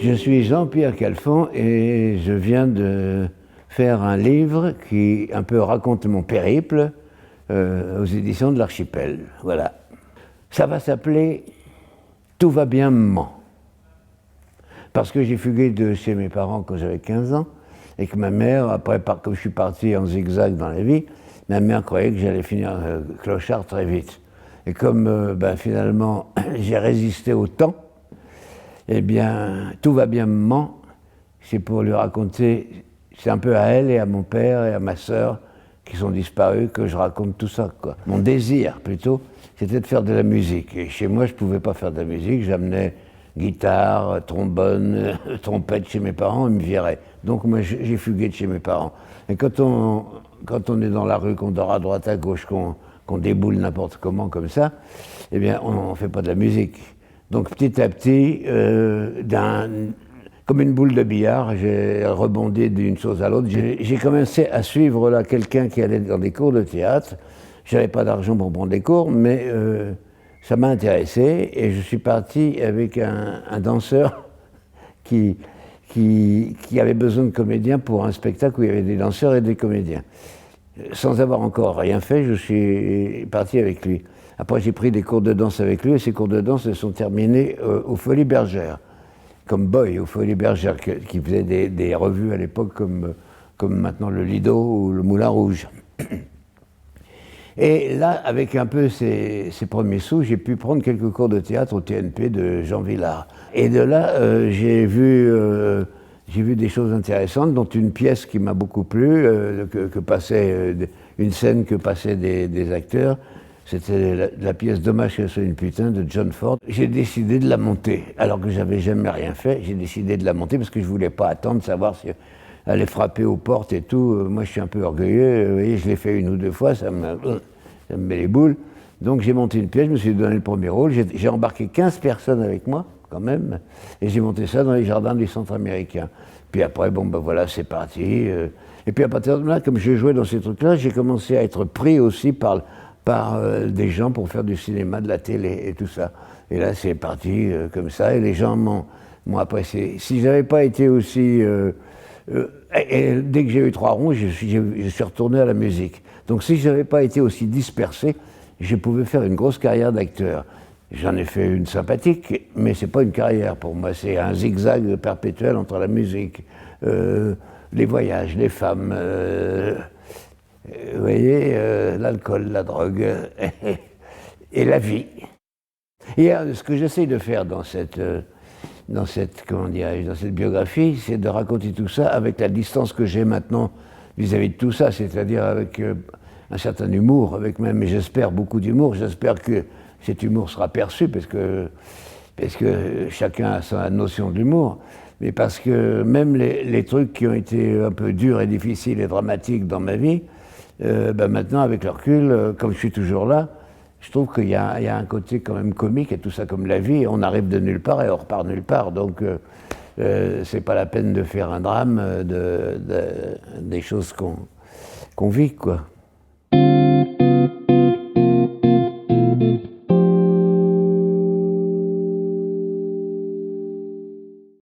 Je suis Jean-Pierre Calfon et je viens de faire un livre qui un peu raconte mon périple aux éditions de l'Archipel. Voilà. Ça va s'appeler « Tout va bien, maman ». Parce que j'ai fugué de chez mes parents quand j'avais 15 ans et que ma mère, après, comme je suis parti en zigzag dans la vie, ma mère croyait que j'allais finir clochard très vite. Et comme finalement j'ai résisté au temps, eh bien, tout va bien, maman, c'est pour lui raconter, c'est un peu à elle et à mon père et à ma sœur qui sont disparus que je raconte tout ça, quoi. Mon désir, plutôt, c'était de faire de la musique. Et chez moi, je ne pouvais pas faire de la musique, j'amenais guitare, trombone, trompette chez mes parents, ils me viraient. Donc moi, j'ai fugué de chez mes parents. Et quand on est dans la rue, qu'on dort à droite, à gauche, qu'on déboule n'importe comment comme ça, eh bien, on ne fait pas de la musique. Donc petit à petit, comme une boule de billard, j'ai rebondi d'une chose à l'autre. J'ai commencé à suivre là quelqu'un qui allait dans des cours de théâtre. Je n'avais pas d'argent pour prendre des cours, mais ça m'a intéressé et je suis parti avec un danseur qui avait besoin de comédiens pour un spectacle où il y avait des danseurs et des comédiens. Sans avoir encore rien fait, je suis parti avec lui. Après, j'ai pris des cours de danse avec lui et ces cours de danse se sont terminés aux Folies Bergères, comme boy aux Folies Bergères, qui faisait des revues à l'époque comme maintenant le Lido ou le Moulin Rouge. Et là, avec un peu ces premiers sous, j'ai pu prendre quelques cours de théâtre au TNP de Jean Vilar. Et de là, j'ai vu des choses intéressantes, dont une pièce qui m'a beaucoup plu, que passait une scène que passaient des acteurs. C'était la pièce Dommage que ce soit une putain de John Ford. J'ai décidé de la monter, alors que j'avais jamais rien fait. J'ai décidé de la monter parce que je voulais pas attendre de savoir si elle allait frapper aux portes et tout. Moi, je suis un peu orgueilleux. Vous voyez, je l'ai fait une ou deux fois, ça me met les boules. Donc j'ai monté une pièce, je me suis donné le premier rôle. J'ai embarqué 15 personnes avec moi, quand même, et j'ai monté ça dans les jardins du centre américain. Puis après, voilà, c'est parti. Et puis à partir de là, comme je jouais dans ces trucs-là, j'ai commencé à être pris aussi par des gens pour faire du cinéma, de la télé et tout ça. Et là, c'est parti comme ça, et les gens m'ont apprécié. Si j'avais pas été aussi... et dès que j'ai eu 3 ronds, je suis retourné à la musique. Donc si je n'avais pas été aussi dispersé, je pouvais faire une grosse carrière d'acteur. J'en ai fait une sympathique, mais c'est pas une carrière pour moi, c'est un zigzag perpétuel entre la musique, les voyages, les femmes, vous voyez, l'alcool, la drogue et la vie. Et ce que j'essaie de faire dans cette biographie, c'est de raconter tout ça avec la distance que j'ai maintenant vis-à-vis de tout ça, c'est-à-dire avec un certain humour, avec même, et j'espère beaucoup d'humour, j'espère que cet humour sera perçu, parce que chacun a sa notion de l'humour, mais parce que même les trucs qui ont été un peu durs et difficiles et dramatiques dans ma vie, maintenant, avec le recul, comme je suis toujours là, je trouve qu'il y a un côté quand même comique et tout ça, comme la vie, on arrive de nulle part et on repart nulle part, donc c'est pas la peine de faire un drame des choses qu'on vit, quoi.